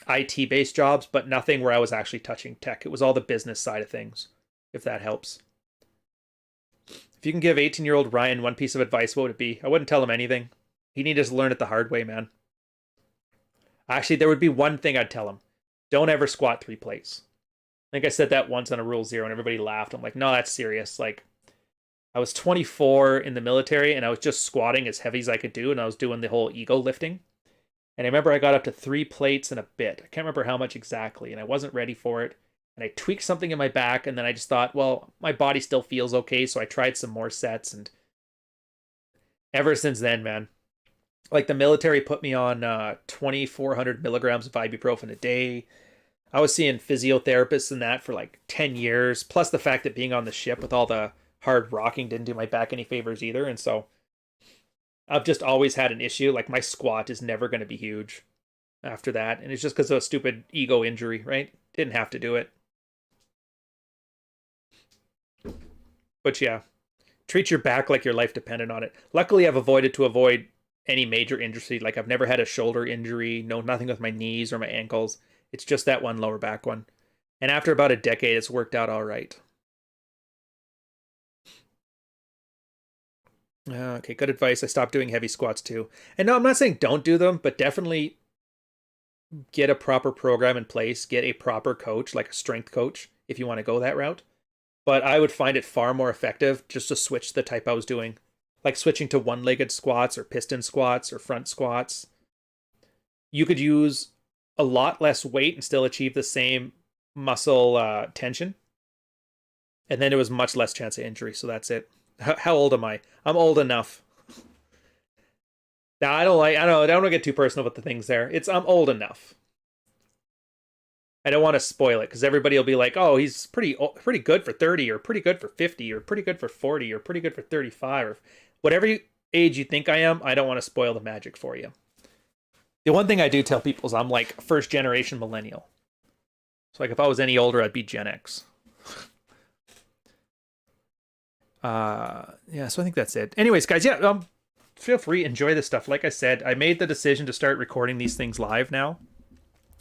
IT based jobs, but nothing where I was actually touching tech. It was all the business side of things, if that helps. If you can give 18-year-old Ryan one piece of advice, what would it be? I wouldn't tell him anything. He needed to learn it the hard way, man. Actually, there would be one thing I'd tell him. Don't ever squat 3 plates. I think I said that once on a Rule Zero and everybody laughed. I'm like, no, that's serious. Like, I was 24 in the military and I was just squatting as heavy as I could do and I was doing the whole ego lifting. And I remember I got up to 3 plates and a bit. I can't remember how much exactly, and I wasn't ready for it. And I tweaked something in my back, and then I just thought, well, my body still feels okay, so I tried some more sets, and ever since then, man, like the military put me on 2,400 milligrams of ibuprofen a day. I was seeing physiotherapists and that for like 10 years, plus the fact that being on the ship with all the hard rocking didn't do my back any favors either, and so I've just always had an issue. Like my squat is never going to be huge after that. And it's just because of a stupid ego injury, right? Didn't have to do it. But yeah, treat your back like your life depended on it. Luckily, I've avoid any major injury. Like I've never had a shoulder injury, no, nothing with my knees or my ankles. It's just that one lower back one. And after about a decade, it's worked out all right. Okay, good advice. I stopped doing heavy squats too. And no, I'm not saying don't do them, but definitely get a proper program in place, get a proper coach, like a strength coach, if you want to go that route. But I would find it far more effective just to switch the type I was doing, like switching to one-legged squats or piston squats or front squats. You could use a lot less weight and still achieve the same muscle tension. And then there was much less chance of injury. So that's it. How old am I? I'm old enough. Now I don't want to get too personal with the things there. I'm old enough. I don't want to spoil it because everybody will be like, "Oh, he's pretty good for 30 or pretty good for 50 or pretty good for 40 or pretty good for 35 or whatever age you think I am." I don't want to spoil the magic for you. The one thing I do tell people is I'm like first generation millennial. So like if I was any older, I'd be Gen X. Yeah, so I think that's it. Anyways, guys, yeah, feel free, enjoy this stuff. Like I said, I made the decision to start recording these things live now.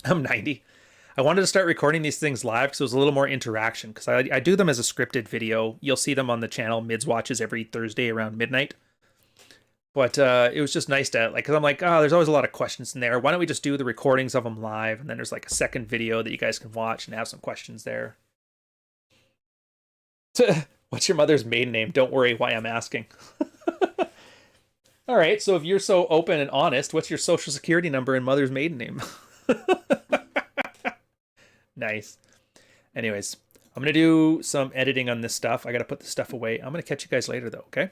I'm 90. I wanted to start recording these things live because it was a little more interaction, because I do them as a scripted video. You'll see them on the channel, MIDS watches, every Thursday around midnight. But it was just nice to, like, because I'm like, oh, there's always a lot of questions in there. Why don't we just do the recordings of them live? And then there's like a second video that you guys can watch and have some questions there. What's your mother's maiden name? Don't worry why I'm asking. All right, so if you're so open and honest, what's your social security number and mother's maiden name? Nice. Anyways, I'm going to do some editing on this stuff. I got to put this stuff away. I'm going to catch you guys later, though, okay?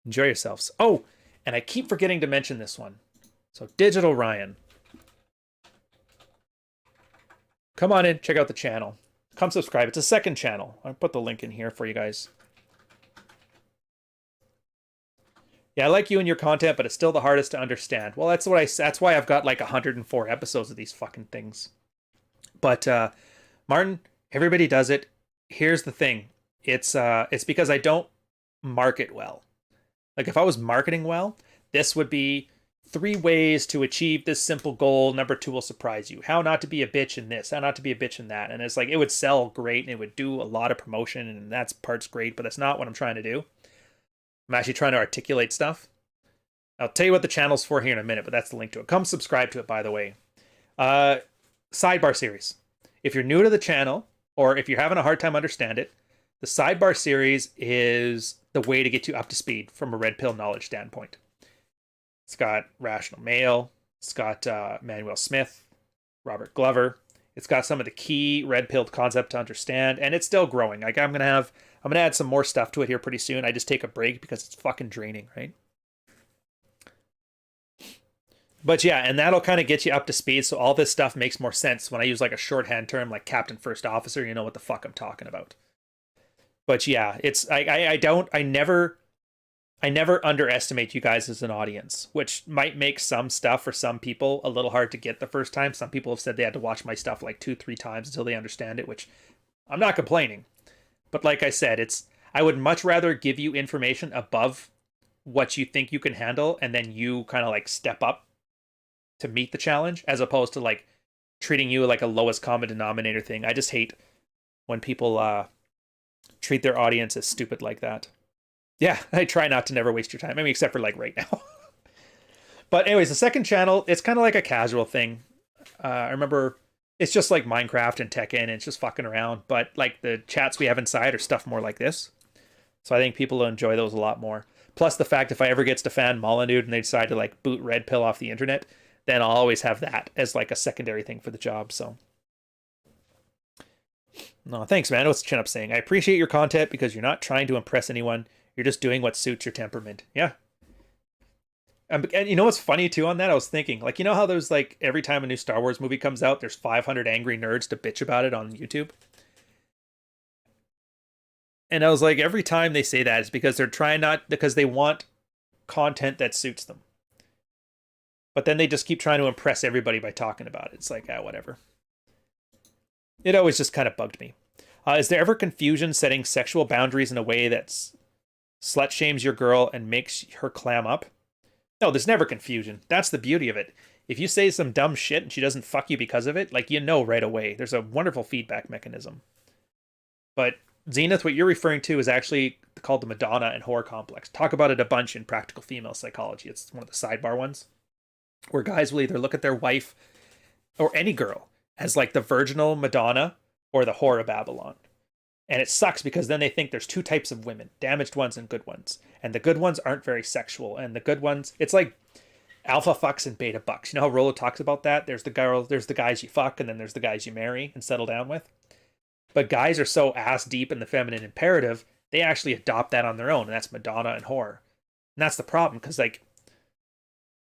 Enjoy yourselves. Oh, and I keep forgetting to mention this one. So, Digital Ryan. Come on in, check out the channel. Come subscribe. It's a second channel. I'll put the link in here for you guys. Yeah, I like you and your content, but it's still the hardest to understand. Well, that's why I've got like 104 episodes of these fucking things. But Martin, everybody does it. Here's the thing. It's because I don't market well. Like if I was marketing well, this would be 3 ways to achieve this simple goal. Number 2 will surprise you. How not to be a bitch in this, how not to be a bitch in that. And it's like, it would sell great and it would do a lot of promotion and that's part's great, but that's not what I'm trying to do. I'm actually trying to articulate stuff. I'll tell you what the channel's for here in a minute, but that's the link to it. Come subscribe to it, by the way. Sidebar series. If you're new to the channel, or if you're having a hard time understand it, the sidebar series is the way to get you up to speed from a red pill knowledge standpoint. It's got Rational Male. It's got Manuel Smith, Robert Glover. It's got some of the key red pill concept to understand, and it's still growing. Like I'm gonna add some more stuff to it here pretty soon. I just take a break because it's fucking draining, right? But yeah, and that'll kind of get you up to speed, so all this stuff makes more sense when I use like a shorthand term like Captain First Officer. You know what the fuck I'm talking about. But yeah, it's I never underestimate you guys as an audience, which might make some stuff for some people a little hard to get the first time. Some people have said they had to watch my stuff like 2-3 times until they understand it, which I'm not complaining. But like I said, I would much rather give you information above what you think you can handle, and then you kind of like step up to meet the challenge, as opposed to like treating you like a lowest common denominator thing. I just hate when people treat their audience as stupid like that. Yeah, I try not to never waste your time. I mean, except for like right now. But anyways, the second channel, it's kind of like a casual thing. I remember it's just like Minecraft and Tekken, and it's just fucking around. But like the chats we have inside are stuff more like this. So I think people will enjoy those a lot more. Plus the fact if I ever gets to fan Molyneux and they decide to like boot Red Pill off the internet, then I'll always have that as like a secondary thing for the job. So no, thanks, man. What's Chin Up saying? I appreciate your content because you're not trying to impress anyone. You're just doing what suits your temperament. Yeah. And you know what's funny too on that? I was thinking, like, you know how there's like every time a new Star Wars movie comes out, there's 500 angry nerds to bitch about it on YouTube. And I was like, every time they say that, it's because they're trying because they want content that suits them. But then they just keep trying to impress everybody by talking about it. It's like, whatever. It always just kind of bugged me. Is there ever confusion setting sexual boundaries in a way that's slut shames your girl and makes her clam up? No, there's never confusion. That's the beauty of it. If you say some dumb shit and she doesn't fuck you because of it, like, you know right away. There's a wonderful feedback mechanism. But Zenith, what you're referring to is actually called the Madonna and Whore Complex. Talk about it a bunch in Practical Female Psychology. It's one of the sidebar ones, where guys will either look at their wife or any girl as like the virginal Madonna or the whore of Babylon. And it sucks because then they think there's two types of women, damaged ones and good ones. And the good ones aren't very sexual. And the good ones, it's like alpha fucks and beta bucks. You know how Rollo talks about that? There's the guys you fuck, and then there's the guys you marry and settle down with. But guys are so ass deep in the feminine imperative, they actually adopt that on their own. And that's Madonna and whore. And that's the problem, because like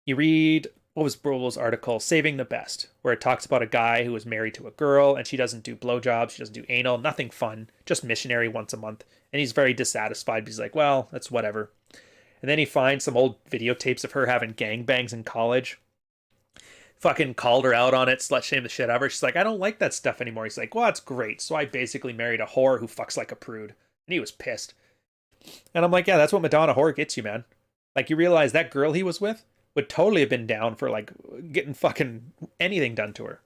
you read, what was Rollo's article, Saving the Best, where it talks about a guy who was married to a girl and she doesn't do blowjobs, she doesn't do anal, nothing fun, just missionary once a month. And he's very dissatisfied. He's like, well, that's whatever. And then he finds some old videotapes of her having gangbangs in college. Fucking called her out on it, slut shamed the shit out of her. She's like, I don't like that stuff anymore. He's like, well, that's great. So I basically married a whore who fucks like a prude. And he was pissed. And I'm like, yeah, that's what Madonna whore gets you, man. Like, you realize that girl he was with would totally have been down for like getting fucking anything done to her.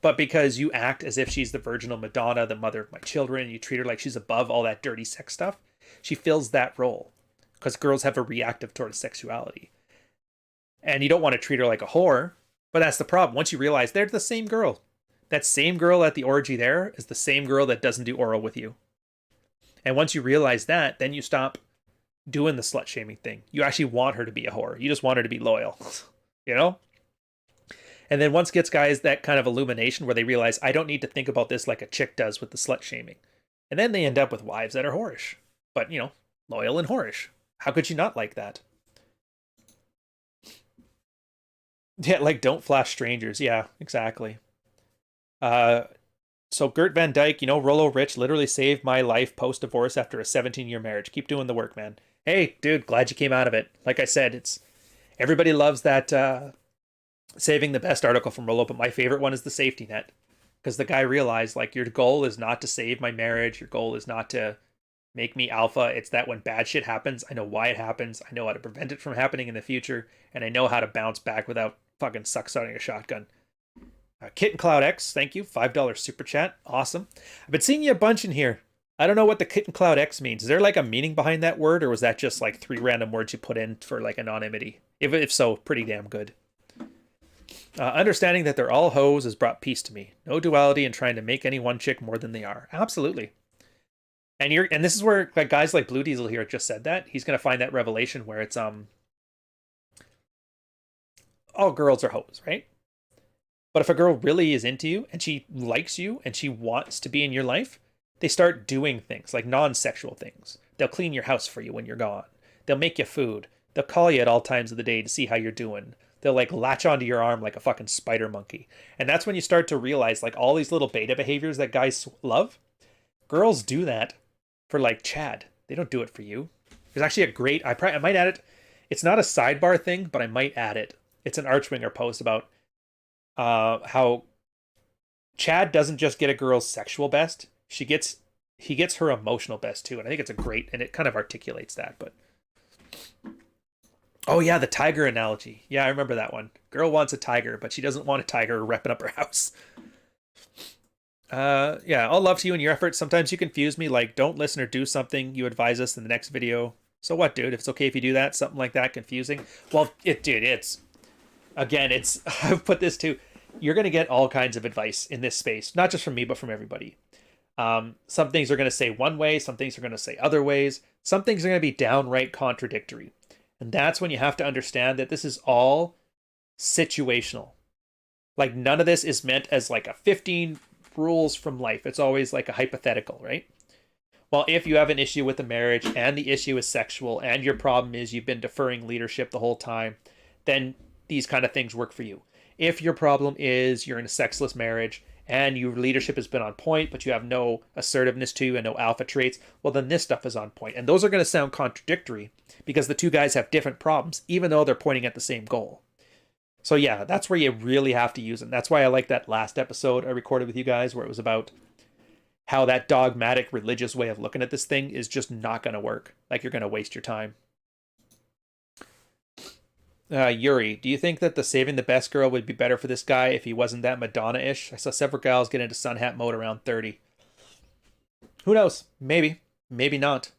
But because you act as if she's the virginal Madonna, the mother of my children, you treat her like she's above all that dirty sex stuff, she fills that role. Because girls have a reactive towards sexuality. And you don't want to treat her like a whore, but that's the problem. Once you realize they're the same girl. That same girl at the orgy there is the same girl that doesn't do oral with you. And once you realize that, then you stop doing the slut shaming thing. You actually want her to be a whore. You just want her to be loyal, you know? And then once gets guys that kind of illumination where they realize, I don't need to think about this like a chick does with the slut shaming. And then they end up with wives that are whorish, but, you know, loyal and whorish. How could you not like that? Yeah, like don't flash strangers. Yeah, exactly. So Gert Van Dyke, you know, Rollo Rich literally saved my life post-divorce after a 17-year marriage. Keep doing the work, man. Hey, dude, glad you came out of it. Like I said, it's everybody loves that Saving the Best article from Rollo, but my favorite one is the safety net. Because the guy realized, like, your goal is not to save my marriage. Your goal is not to make me alpha. It's that when bad shit happens, I know why it happens. I know how to prevent it from happening in the future. And I know how to bounce back without fucking suck-sounding a shotgun. Kit and Cloud X, thank you. $5 super chat. Awesome. I've been seeing you a bunch in here. I don't know what the Kitten Cloud X means. Is there like a meaning behind that word, or was that just like 3 random words you put in for like anonymity? If so, pretty damn good. Understanding that they're all hoes has brought peace to me. No duality in trying to make any one chick more than they are. Absolutely. And this is where like guys like Blue Diesel here just said that. He's gonna find that revelation where it's all girls are hoes, right? But if a girl really is into you and she likes you and she wants to be in your life, they start doing things like non-sexual things. They'll clean your house for you when you're gone. They'll make you food. They'll call you at all times of the day to see how you're doing. They'll like latch onto your arm like a fucking spider monkey. And that's when you start to realize like all these little beta behaviors that guys love, girls do that for like Chad. They don't do it for you. There's actually a great, I might add it. It's not a sidebar thing, but I might add it. It's an Archwinger post about how Chad doesn't just get a girl's sexual best. He gets her emotional best too. And I think it's a great, and it kind of articulates that, but oh yeah, the tiger analogy. Yeah, I remember that one. Girl wants a tiger, but she doesn't want a tiger repping up her house. Yeah, all love to you and your efforts. Sometimes you confuse me, like don't listen or do something you advise us in the next video. So what, dude? If it's okay if you do that, something like that confusing. Well, it's again, it's I've put this too. You're gonna get all kinds of advice in this space, not just from me, but from everybody. Some things are going to say one way, some things are going to say other ways, some things are going to be downright contradictory. And that's when you have to understand that this is all situational. Like none of this is meant as like a 15 rules from life. It's always like a hypothetical, right? Well, if you have an issue with the marriage and the issue is sexual and your problem is you've been deferring leadership the whole time, then these kind of things work for you. If your problem is you're in a sexless marriage and your leadership has been on point, but you have no assertiveness to you and no alpha traits, well, then this stuff is on point. And those are going to sound contradictory because the two guys have different problems, even though they're pointing at the same goal. So yeah, that's where you really have to use them. That's why I like that last episode I recorded with you guys where it was about how that dogmatic religious way of looking at this thing is just not going to work. Like you're going to waste your time. Yuri, do you think that the saving the best girl would be better for this guy if he wasn't that Madonna-ish? I saw several gals get into sun hat mode around 30. Who knows? Maybe. Maybe not.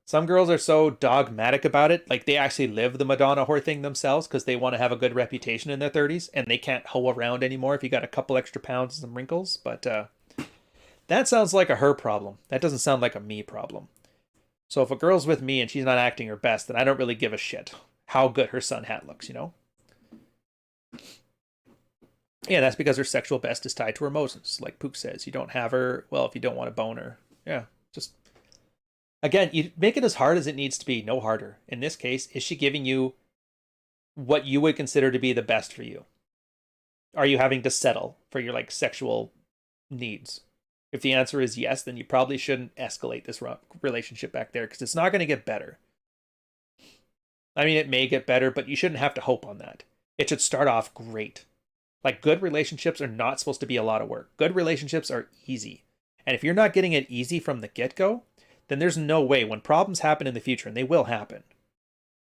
Some girls are so dogmatic about it, like they actually live the Madonna whore thing themselves because they want to have a good reputation in their 30s and they can't hoe around anymore if you got a couple extra pounds and some wrinkles. But that sounds like a her problem. That doesn't sound like a me problem. So if a girl's with me and she's not acting her best, then I don't really give a shit how good her sun hat looks, you know? Yeah, that's because her sexual best is tied to her emotions. Like Pook says, you don't have her, well, if you don't want to bone her. Yeah, just... Again, you make it as hard as it needs to be, no harder. In this case, is she giving you what you would consider to be the best for you? Are you having to settle for your, like, sexual needs? If the answer is yes, then you probably shouldn't escalate this relationship back there because it's not going to get better. I mean, it may get better, but you shouldn't have to hope on that. It should start off great. Like, good relationships are not supposed to be a lot of work. Good relationships are easy. And if you're not getting it easy from the get-go, then there's no way when problems happen in the future, and they will happen,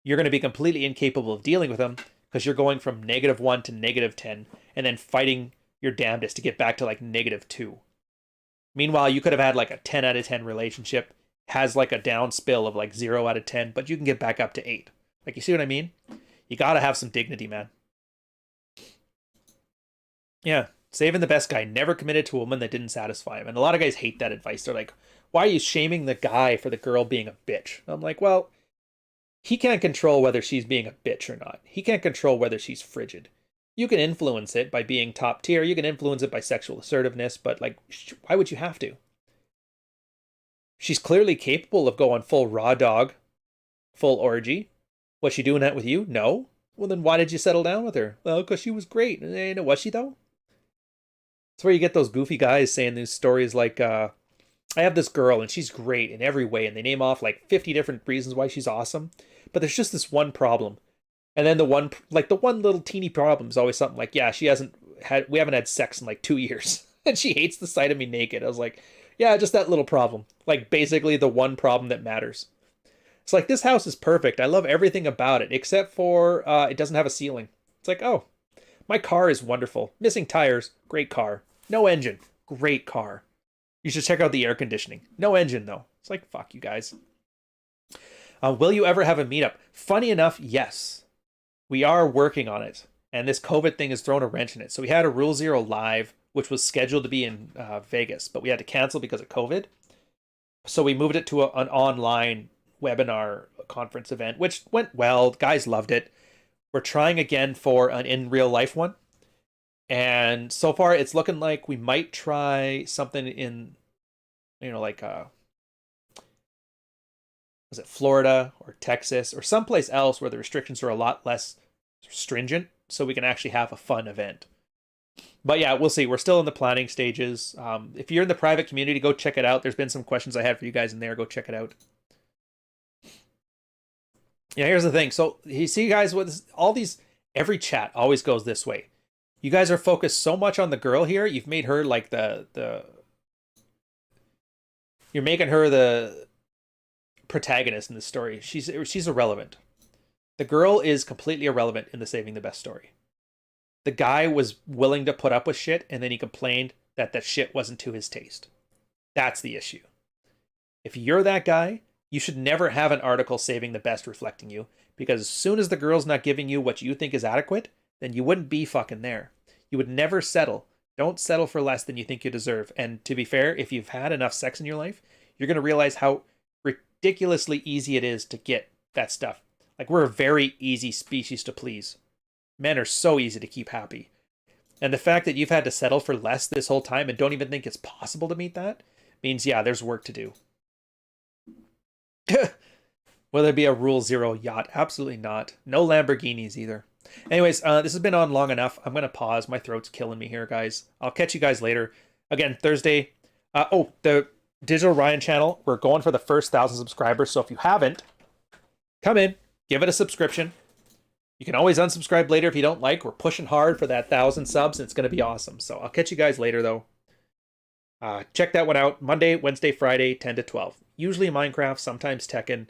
you're going to be completely incapable of dealing with them because you're going from -1 to -10 and then fighting your damnedest to get back to like -2. Meanwhile, you could have had like a 10 out of 10 relationship, has like a down spill of like 0 out of 10, but you can get back up to 8. Like, you see what I mean? You gotta have some dignity, man. Yeah, saving the best guy. Never committed to a woman that didn't satisfy him. And a lot of guys hate that advice. They're like, why are you shaming the guy for the girl being a bitch? I'm like, well, he can't control whether she's being a bitch or not. He can't control whether she's frigid. You can influence it by being top tier. You can influence it by sexual assertiveness, but like, why would you have to? She's clearly capable of going full raw dog, full orgy. Was she doing that with you? No. Well, then why did you settle down with her? Well, because she was great. And was she, though? That's where you get those goofy guys saying these stories like, I have this girl, and she's great in every way, and they name off like 50 different reasons why she's awesome. But there's just this one problem. And then the one little teeny problem is always something like, yeah, we haven't had sex in like 2 years. And she hates the sight of me naked. I was like, yeah, just that little problem. Like, basically the one problem that matters. It's like, this house is perfect. I love everything about it, except for it doesn't have a ceiling. It's like, oh, my car is wonderful. Missing tires, great car. No engine, great car. You should check out the air conditioning. No engine, though. It's like, fuck you guys. Will you ever have a meetup? Funny enough, yes. We are working on it. And this COVID thing has thrown a wrench in it. So we had a Rule Zero live, which was scheduled to be in Vegas, but we had to cancel because of COVID. So we moved it to an online webinar conference event, which went well. Guys loved it. We're trying again for an in real life one. And so far it's looking like we might try something in, like was it Florida or Texas or someplace else where the restrictions are a lot less stringent, so we can actually have a fun event. But yeah, we'll see. We're still in the planning stages. If you're in the private community, go check it out. There's been some questions I had for you guys in there. Go check it out. Yeah, here's the thing. So you see, guys, with all these, every chat always goes this way. You guys are focused so much on the girl here. You've made her like you're making her the protagonist in the story. She's irrelevant. The girl is completely irrelevant in the Saving the Best story. The guy was willing to put up with shit, and then he complained that that shit wasn't to his taste. That's the issue. If you're that guy, you should never have an article Saving the Best reflecting you, because as soon as the girl's not giving you what you think is adequate, then you wouldn't be fucking there. You would never settle. Don't settle for less than you think you deserve. And to be fair, if you've had enough sex in your life, you're going to realize how ridiculously easy it is to get that stuff. Like, we're a very easy species to please. Men are so easy to keep happy. And the fact that you've had to settle for less this whole time and don't even think it's possible to meet that means, yeah, there's work to do. Will there be a Rule Zero yacht? Absolutely not. No Lamborghinis either. Anyways, this has been on long enough. I'm going to pause. My throat's killing me here, guys. I'll catch you guys later. Again, Thursday. The Digital Ryan channel. We're going for the first 1,000 subscribers. So if you haven't, come in, give it a subscription. You can always unsubscribe later if you don't like. We're pushing hard for that 1,000 subs, and it's going to be awesome. So I'll catch you guys later, though. Check that one out. Monday, Wednesday, Friday, 10 to 12. Usually Minecraft, sometimes Tekken,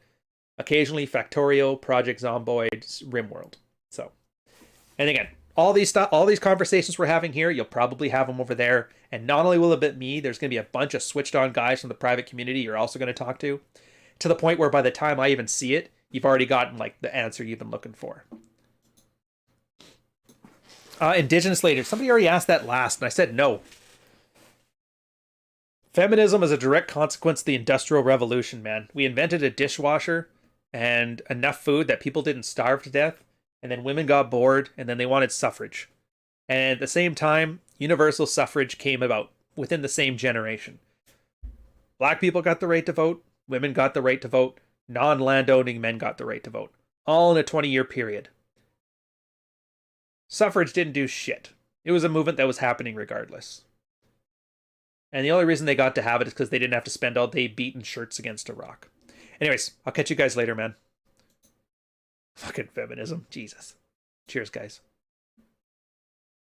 occasionally Factorio, Project Zomboid, RimWorld. So, and again, all these conversations we're having here, you'll probably have them over there. And not only will it be me, there's going to be a bunch of switched on guys from the private community you're also going to talk to the point where by the time I even see it, you've already gotten like the answer you've been looking for. Indigenous later. Somebody already asked that last, and I said no. Feminism is a direct consequence of the Industrial Revolution, man. We invented a dishwasher and enough food that people didn't starve to death, and then women got bored, and then they wanted suffrage. And at the same time, universal suffrage came about within the same generation. Black people got the right to vote, women got the right to vote, non-landowning men got the right to vote. All in a 20-year period. Suffrage didn't do shit. It was a movement that was happening regardless. And the only reason they got to have it is because they didn't have to spend all day beating shirts against a rock. Anyways, I'll catch you guys later, man. Fucking feminism. Jesus. Cheers, guys.